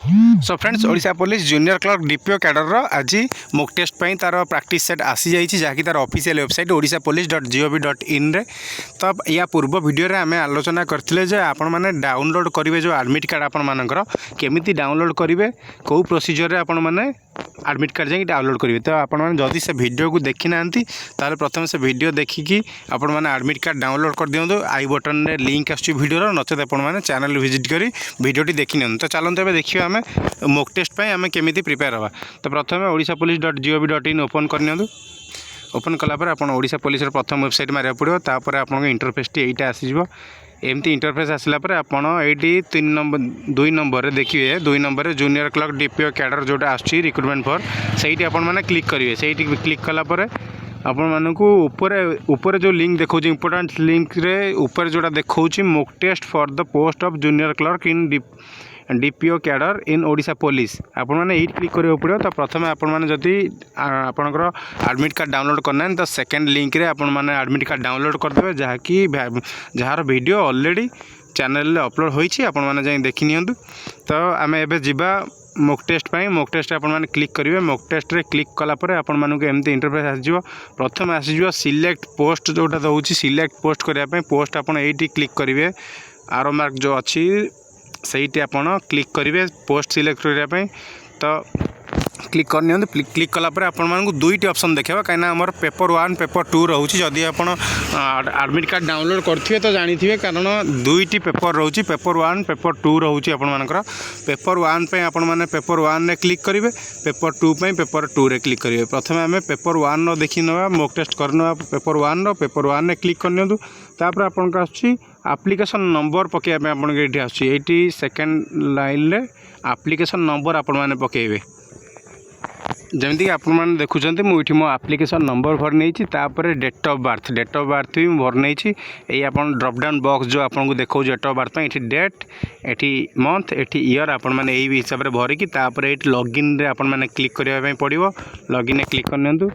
So friends Odisha police junior clerk DPO cadre आज mock test पर तार प्रैक्टिस सेट आसी जाइए जहाँकि तार ऑफिशियल वेबसाइट odishapolice.gov.in रे। तो या पूर्व वीडियो आम आलोचना करते आपण मैंने डाउनलोड करेंगे जो एडमिट कार्ड आपण मानकर केमी डाउनलोड करेंगे कौ प्रोसीजर आपण मैंने एडमिट कार्ड जाकि डाउनलोड करेंगे। तो आपने जदि से वीडियो को देखी ना ताल प्रथम से वीडियो देखिकी आपण मैंने एडमिट कार्ड डाउनलोड कर दिखाँ आई बटन में लिंक आसर नचेत आपने चैनल विजिट करी वीडियोटी देखी नि। तो चलते ए देखिए आम मॉक टेस्ट पे आम केमी प्रिपेयर हवा। तो प्रथम odishapolice.gov.in ओपन करनी ओपन कलापर आप ओडिशा पुलिस प्रथम वेबसाइट मारे पड़ो तापर आप इंटरफेस टी यहीटा आसीज एमती इंटरफेस आसला पर आपड़ ये 2 नंबर देखिए 2 number junior clerk DPO cadre जोटा आसुची रिक्रुटमेंट फॉर सही आपण मैंने क्लिक करेंगे सही क्लिक कलापर आपण मानक ऊपर जो लिंक देखा इंपोर्टेंट लिंक रे ऊपर जोटा देखा mock test for the post of junior clerk in DPO cadre in Odisha police आपण मैंने ये क्लिक करियो पड़ो। तो प्रथम आपण मैंने जदि आपणकर एडमिट कार्ड डाउनलोड करना तो सेकेंड लिंक रे आपण मैंने एडमिट कार्ड डाउनलोड करदे जहाँकि जार वीडियो ऑलरेडी चैनल अपलोड होईछि आपण मैंने जाई देखि नियंतु। तो आम एबे जिबा मॉक टेस्ट पाई मॉक टेस्ट आपण मैंने क्लिक करेंगे मॉक टेस्ट रे क्लिक कलापर आपण मानक एमती इंटरफेस आसीज प्रथम आसीज सिलेक्ट पोस्ट जोटा दउछि सिलेक्ट पोस्ट करने पोस्ट आपण एटी क्लिक करेंगे आरो मार्क जो अच्छी सहीटी आप क्लिक करेंगे पोस्ट सिलेक्ट करने। तो क्लिक करनी क्लिक कलापर आपको दुईटी ऑप्शन देखा कहीं आमर पेपर 1 पेपर 2 रोचे जदि आप एडमिट कार्ड डाउनलोड करेंगे तो जानी कारण दुईटी पेपर रोचे पेपर 1 पेपर 2 रोचे आपर पेपर 1 पे आपण मैंने पेपर 1 रे क्लिक करेंगे पेपर 2 पे पेपर 2 रे क्लिक करेंगे। प्रथम आम पेपर 1 देखी ना मॉक टेस्ट करना पेपर 1 पेपर 1 रे क्लिक करनी तापर आपन का आछि एप्लिकेशन नंबर पकेबे आपन के एठी आछि एठी सेकंड लाइन रे एप्लिकेशन नंबर आपन माने पकेबे जमीती कि आपण मैंने देखुं मुझे मो एप्लिकेशन नंबर भर नहीं तापर डेट ऑफ बर्थ भी भर नहीं ये आप ड्रॉपडाउन बॉक्स जो आपको देखो डेट ऑफ बर्थ ये date eighty month eighty year आपण मैंने यही हिसाब से भरिकी तापर ये लॉगिन रे आपण मैंने क्लिक करने पड़ो लॉगिन क्लिक करनी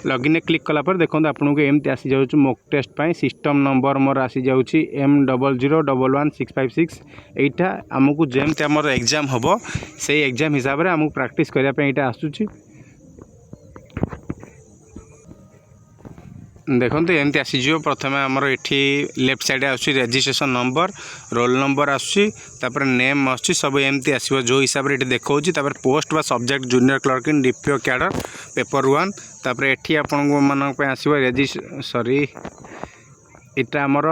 लॉगिन क्लिक कलापर देखो आपको एमती आसी जाऊँ मॉक टेस्ट पाई सिस्टम नंबर मोर आसी जाऊँ M00111656 एटा आमको जमती आमर एग्जाम हम से एग्जाम हिसाब से आमको प्रैक्टिस करने यहाँ आसूची देखो एमती आसीज प्रथम आमर ये लेफ्ट साइड आस रजिस्ट्रेशन नंबर रोल नंबर आसपर नेम आसुची सब एमती आसो जो हिसाब से देखा पोस्ट बा subject junior clerk in DPO cadre paper 1 तापर एठी आपण मानक आसो सॉरी इटा आमर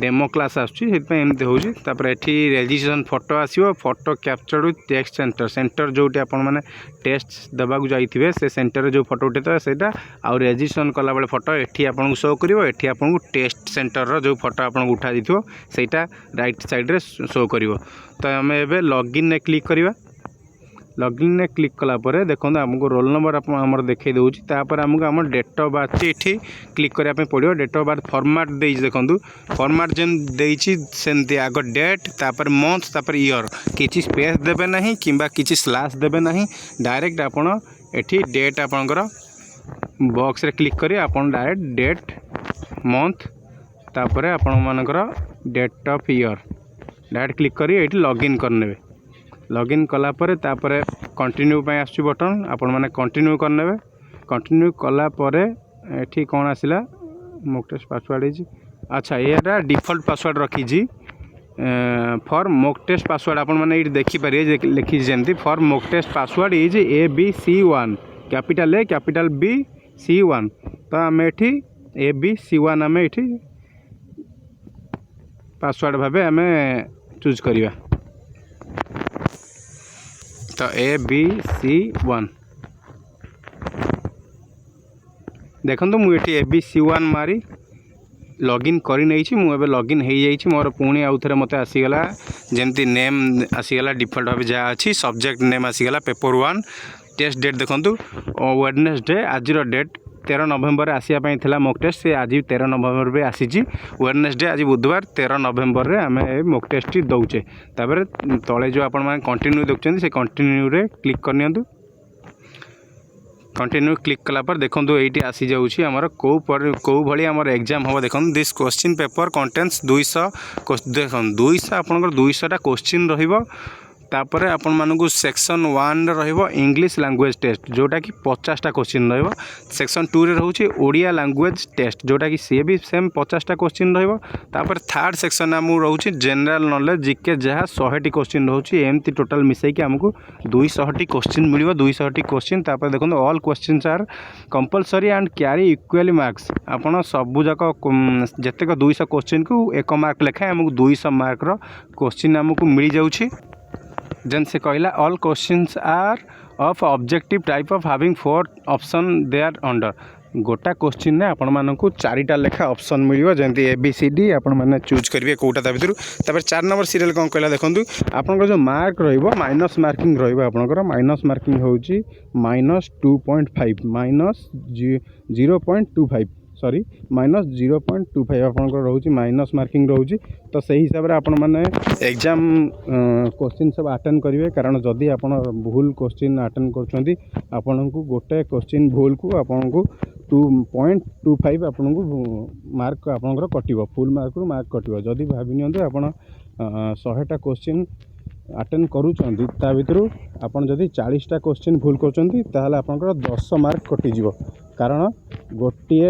डेमो क्लास आसमें होपर एठी रजिस्ट्रेशन फोटो आसो photo capture with text centre जोटी आपण मैंने टेस्ट देवाक जाइए से सेंटर जो फोटो उठे सेटा आउ रजिस्ट्रेशन कला बेले फोटो एठी आपन शो करिवो एठी आपन टेस्ट सेंटर जो फोटो आपन उठा दिथिवो सेटा राइट साइड रे शो करिवो। तो आम एबे लॉगिन ने क्लिक करिवा लॉगिन ने क्लिक कलापर देखो आमको रोल नंबर आमर देखे दूसरी तापर आमको आम डेट ऑफ बर्थ ये क्लिक करने पड़ो डेट ऑफ बर्थ फॉर्मेट दे देखो फॉर्मेट जेन सेमती आग डेट तापर मंथ तापर ईयर किसी स्पेस देवे ना कि किसी स्लैश देवे ना डायरेक्ट आपड़ ये डेट आपणकर बॉक्स रे क्लिक करी आपन डायरेक्ट डेट मंथ तापर आपण मानकर date of year direct click करी ये लॉगिन करने लॉगिन कलापर तापर कंटिन्यू पे आसुची बटन आपण माने कंटिन्यू करने कंटिन्यू कलापर ये कौन आसला मॉक टेस्ट पासवर्ड है अच्छा ये डिफॉल्ट पासवर्ड रखी फॉर मॉक टेस्ट पासवर्ड आपण माने ये देखिपारे लिखी जमती for mock test password is ABC1 capital A capital B C1 तो आम ये ABC1 आम ये पासवर्ड भाव आम चूज करवा तो ABC1 देखो मुझे ABC1 मारी लॉगिन करी नहीं मुझे लॉगिन हो जाइए मोर पुणी आउ थे मत आसीगला जमती नेम आसीगला डिफॉल्ट भाव जहाँ अच्छी सब्जेक्ट नेम आसीगला पेपर 1 टेस्ट डेट देखो वेडनेसडे आज डेट 13 नवेम्बर आसापी था मॉक टेस्ट से आज 13 नवेम्बर भी आसी वेडनेसडे आज बुधवार 13 नवेम्बर रे आम मॉक टेस्ट दौचे तापर तले जो आपण मैंने कंटिन्यू देखते से कंटिन्यू रे क्लिक करनी कंटिन्यू क्लिक कलापर देखो ये आसी जाऊँगी आमर कौ भाई आमर एग्जाम हम देखो दिस क्वेश्चन पेपर कंटेन्स 200 देखो 200 आपंकर 200टा क्वेश्चन रहिबो तापर आपण मानकु सेक्शन 1 रहिबो इंग्लिश लैंग्वेज टेस्ट जोटा कि 50टा क्वेश्चन रहिबो। सेक्शन 2 रे रहउची ओडिया लैंग्वेज टेस्ट जोटा कि सी भी सेम 50टा क्वेश्चन रहिबो। तापर थर्ड सेक्शन हमु रहउची जनरल नॉलेज जीके जहा 100टी क्वेश्चन रहउची एमती टोटल मिसै कि हमकु 200टी क्वेश्चन मिलिबो। 200टी क्वेश्चन तापर देखो all questions are compulsory and carry equally marks. आपण सबु जाक जतेक 200 क्वेश्चन को 1 मार्क लेखा हमकु 200 मार्क रो क्वेश्चन हमकु मिल जाउची। जेन से कहला all questions are of objective type of having 4 option they are under. गोटा क्वेश्चन ने आपण मानकु 4टा लेखा ऑप्शन मिलिबो जेंति ABCD आपण माने चूज करिवे कोटा ता भितरु। तापर 4 नंबर सीरियल कोन कहला देखंतु आपनकर जो मार्क रहिबो माइनस मार्किंग रहिबो। आपनकर माइनस मार्किंग होउची -2.5 -0.25 सॉरी -0.25 आपनकर रहउची माइनस मार्किंग रहउची। तो सही हिसाब रे आपण माने एग्जाम क्वेश्चन सब अटेंड करिवे कारण जदी आपण भूल क्वेश्चन अटेंड करछंती आपनकु गोटे क्वेश्चन भूल को आपनकु 2.25 आपनकु मार्क आपनकर कटिबो। फुल मार्क रो मार्क कटिबो। जदी भाबि नियंतु आपण 100टा क्वेश्चन अटेंड करूछंती ता भितरु आपण जदी 40टा क्वेश्चन भूल करछंती ताहले आपनकर 10 मार्क कटि जिवो कारण गोटे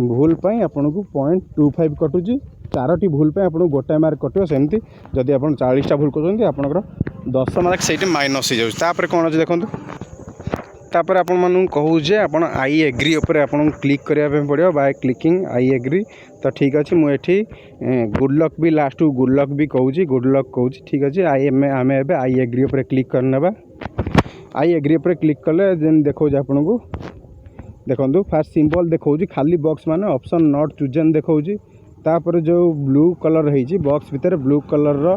भूल पई आपनकु 0.25 कटुची। 4टी भूल पे आपन गोटे मार्क कटियो। सेमती जदी आपन 40टा भूल करछंती आपनकर 10 मार्क सेठी माइनस हो जाउछ। तापर कोन अछि देखंतु तापर आपण मानु कहू जे आपण आई एग्री ऊपर आपण क्लिक करिया पे पड़ियो बाय क्लिकिंग आई एग्री। तो ठीक अछि मु एठी गुड लक भी लास्ट गुड लक भी कहूची गुड लक कहूची। ठीक अछि आमे एबे आई एग्री ऊपर क्लिक करनेबा। आई एग्री ऊपर क्लिक कले जेन देखौ जे आपण को देखंतु फास्ट सिंबल देखौची खाली बॉक्स माने ऑप्शन नॉट चूजन देखौची। तापर जो ब्लू कलर रही बॉक्स भितर ब्लू कलर रो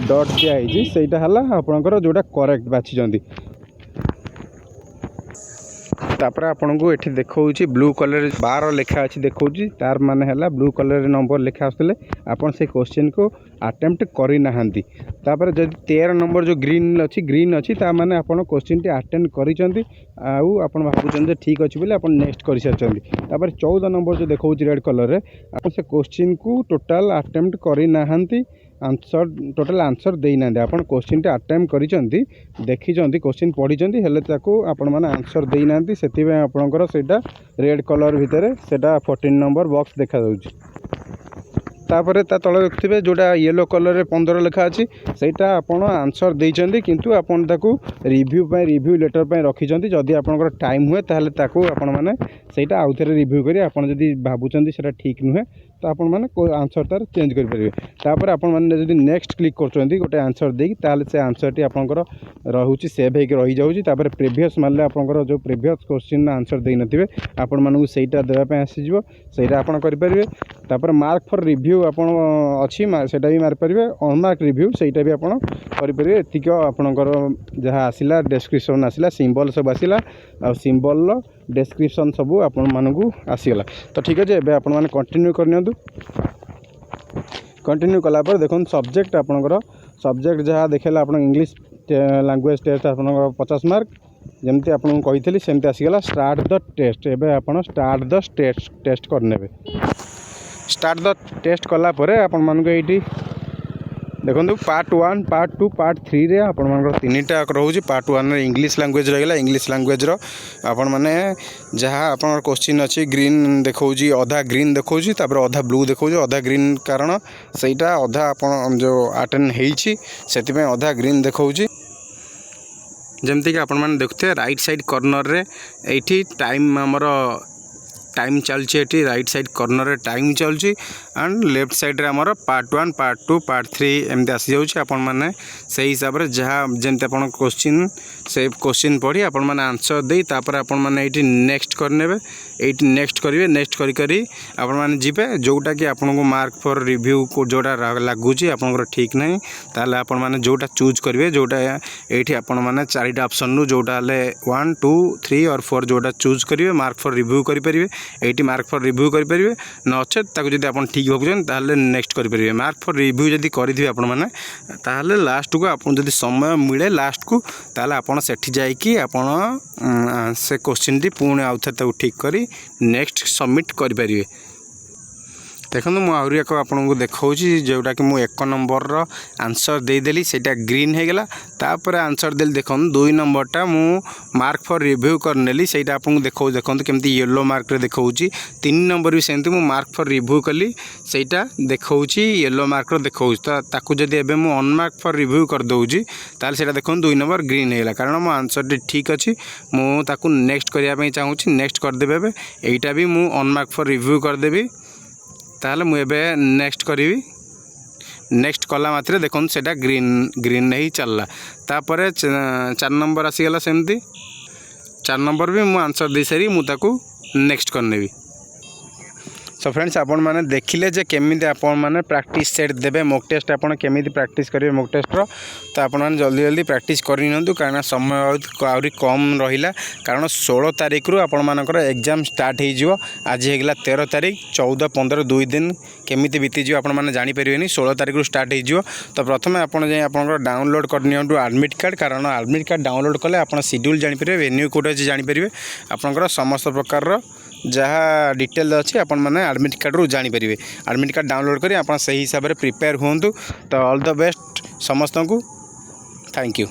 डॉट दिया है सेटा हला आपनकर जोटा करेक्ट बाछि जंदी। तापर आपन को एठी देखौची ब्लू कलर 12 लिखा अछि देखौची तार माने हला ब्लू कलर नंबर लिखा आसले आपन से क्वेश्चन को अटेम्प्ट करि नाहंती। तापर जदि 13 नंबर जो ग्रीन अछि ता माने आपन क्वेश्चन टी अटेंड करिसंती आउ आपन भाबुचन जे ठीक अछि बोले आपन नेक्स्ट करि सरचंती। तापर 14 नंबर जो देखौची रेड कलर रे आपन से क्वेश्चन को टोटल अटेम्प्ट करि नाहंती आंसर टोटल आंसर देई नांदे। आपन क्वेश्चन टी अटेम्प्ट करिसंती देखिसंती क्वेश्चन पढिसंती हेले ताको आपन माने आंसर देई नांती सेति बे आपनकर सेटा रेड कलर भितरे सेटा 14 नंबर बॉक्स देखा जाउची। तापर ता तले देखथिबे जोटा येलो कलर रे 15 लिखा अछि सेटा आपण आंसर देइचंदी किंतु आपण ताकू रिव्यू लेटर पे रखिचंदी। जदी आपनकर टाइम हुए ताहले ताकू आपण माने सेटा आउथरे रिव्यू करी आपण जदी भाबुचंदी सेटा ठीक नुहे तो आपण माने आंसर तार चेंज करि परिबे। तापर आपण माने जदी नेक्स्ट क्लिक करचंदी गोटे आंसर देकी ताहले से आंसर टी आपनकर रहउची सेव हेक रहि जाउची। तापर प्रीवियस मानले आपनकर जो प्रीवियस क्वेश्चन आंसर देइ नथिबे आपण मानू सेटा देबा पे आसी जिवो सेटा आपण करि परिबे। तापर मार्क फॉर रिव्यू आपण अछि सेटा भी मार परिबे अनमार्क रिव्यू सेटा भी आपण करि परिबे। एतिक आपनकर जहा आसिला डिस्क्रिप्शन आसिला सिंबल सब आसिला आ सिंबल रो डिस्क्रिप्शन सब आपण मानकु आसीगला। तो ठीक अछि एबे आपण माने कंटिन्यू करनियंतु। कंटिन्यू कला पर देखन सब्जेक्ट आपनकर सब्जेक्ट जहा देखेला आपण इंग्लिश लैंग्वेज टेस्ट आपनकर 50 मार्क जेमती आपन कहितली सेमती आसीगला। स्टार्ट द टेस्ट एबे आपण स्टार्ट द टेस्ट करनेबे। स्टार्ट द टेस्ट कला परे आपण मानकु एठी देखो पार्ट 1 पार्ट 2 पार्ट 3 रे आपण मानकर तीनटा रहउची। पार्ट 1 रे इंग्लिश लैंग्वेज रहिला इंग्लिश लैंग्वेज रो आपण माने जहा आपण क्वेश्चन अछि ग्रीन देखौची आधा ग्रीन देखौची तापर आधा ब्लू देखौची आधा ग्रीन कारण सेटा आधा आपण जो अटेंड हेइची सेति में आधा ग्रीन देखौची। जेमती कि आपण माने देखते राइट साइड कॉर्नर रे एठी टाइम हमर टाइम चलछि एठी राइट साइड कॉर्नर रे टाइम चलछि एंड लेफ्ट साइड रे हमर पार्ट 1 पार्ट 2 पार्ट 3 एमते आसी जाउछि। आपण माने सही हिसाब रे जहा जेमते आपण क्वेश्चन से क्वेश्चन पढ़ी आपण माने आंसर देई तापर आपण माने एठी नेक्स्ट करनेबे। एठी नेक्स्ट करिवे नेक्स्ट करी करी आपण माने जिबे जोटा कि आपण को मार्क फॉर रिव्यू को जोटा लागुछि आपनकर ठीक नै ताले आपण माने जोटा चूज करिवे जोटा एठी आपण माने चारिटा ऑप्शन नु जोटा ले 1 2 3 और 4 जोटा चूज करिवे मार्क फॉर रिव्यू करि परिवे। एटी मार्क फॉर रिव्यू करि परिवे नचे ताको जदी आपण ठीक भाबुछन ताले नेक्स्ट करि परिवे। मार्क फॉर रिव्यू जदी करिथिबे आपण माने ताले लास्ट को आपण जदी समय मिले लास्ट को ताले आपण सेठी जाई कि आपण से क्वेश्चन टी पुणे आउथर ताको ठीक करी नेक्स्ट सबमिट करि परिवे। देखो मुझे आहरी एक आपको देखा जोटा कि मुझे 1 नंबर आंसर देदेली से ग्रीन हो गला तापर आंसर देली देखो 2 नंबरटा मु मार्क फॉर रिव्यू करनेली से आपको देखो देखो केमती येलो मार्क रे देखा 3 नंबर भी सेमती मु मार्क फॉर रिव्यू कली सेटा देखा येलो मार्क देखा तो ताकू जदि एबे मु अनमार्क फॉर रिव्यू कर दउची ताल सेटा देखो 2 नंबर ग्रीन होगा कारण मो आंसर टी ठीक अच्छी मुझे नेक्स्ट करने चाहूँगी नेक्स्ट करदेवे एटा भी मु अनमार्क फॉर रिव्यू करदेवी ताहले मुझे नेक्स्ट करी नेक्स्ट कला मात्रे देखो सेटा ग्रीन ग्रीन नहीं चलला तापर 4 नंबर आसीगला सेमती 4 नंबर भी मु आंसर दे सारी मुझे नेक्स्ट करनेबी। सो फ्रेंड्स आपण मैंने देखिले जे केमिति आपण मैंने प्रैक्टिस सेट देबे मॉक टेस्ट आपण केमिति प्रैक्टिस करेंगे मॉक टेस्ट रो तो आपण मैंने जल्दी जल्दी प्रैक्टिस करिनंतु कारण समय आउरी कम रहिला कारण 16 तारिख रु आपण मानकर एग्जाम स्टार्ट हो जिवो आज हेगला 13 तारिख 14 15 2 दिन केमिति बीती जिवो आपण माने जानि परिबेनी 16 तारिख रु स्टार्ट हो जिवो तो प्रथमे आपण जे आपण डाउनलोड करनियंतु एडमिट कार्ड कारण एडमिट कार्ड डाउनलोड कले आपण शेड्यूल जानि परिबे वेन्यू कोड अछि जानि परिबे आपण समस्त प्रकार रो जहाँ डिटेल अच्छी आपण मैंने एडमिट कार्ड रू जानीपर एडमिट कार्ड डाउनलोड करी आप सही हिसाब से प्रिपेयर हुंतु तो ऑल द बेस्ट समस्त को थैंक यू।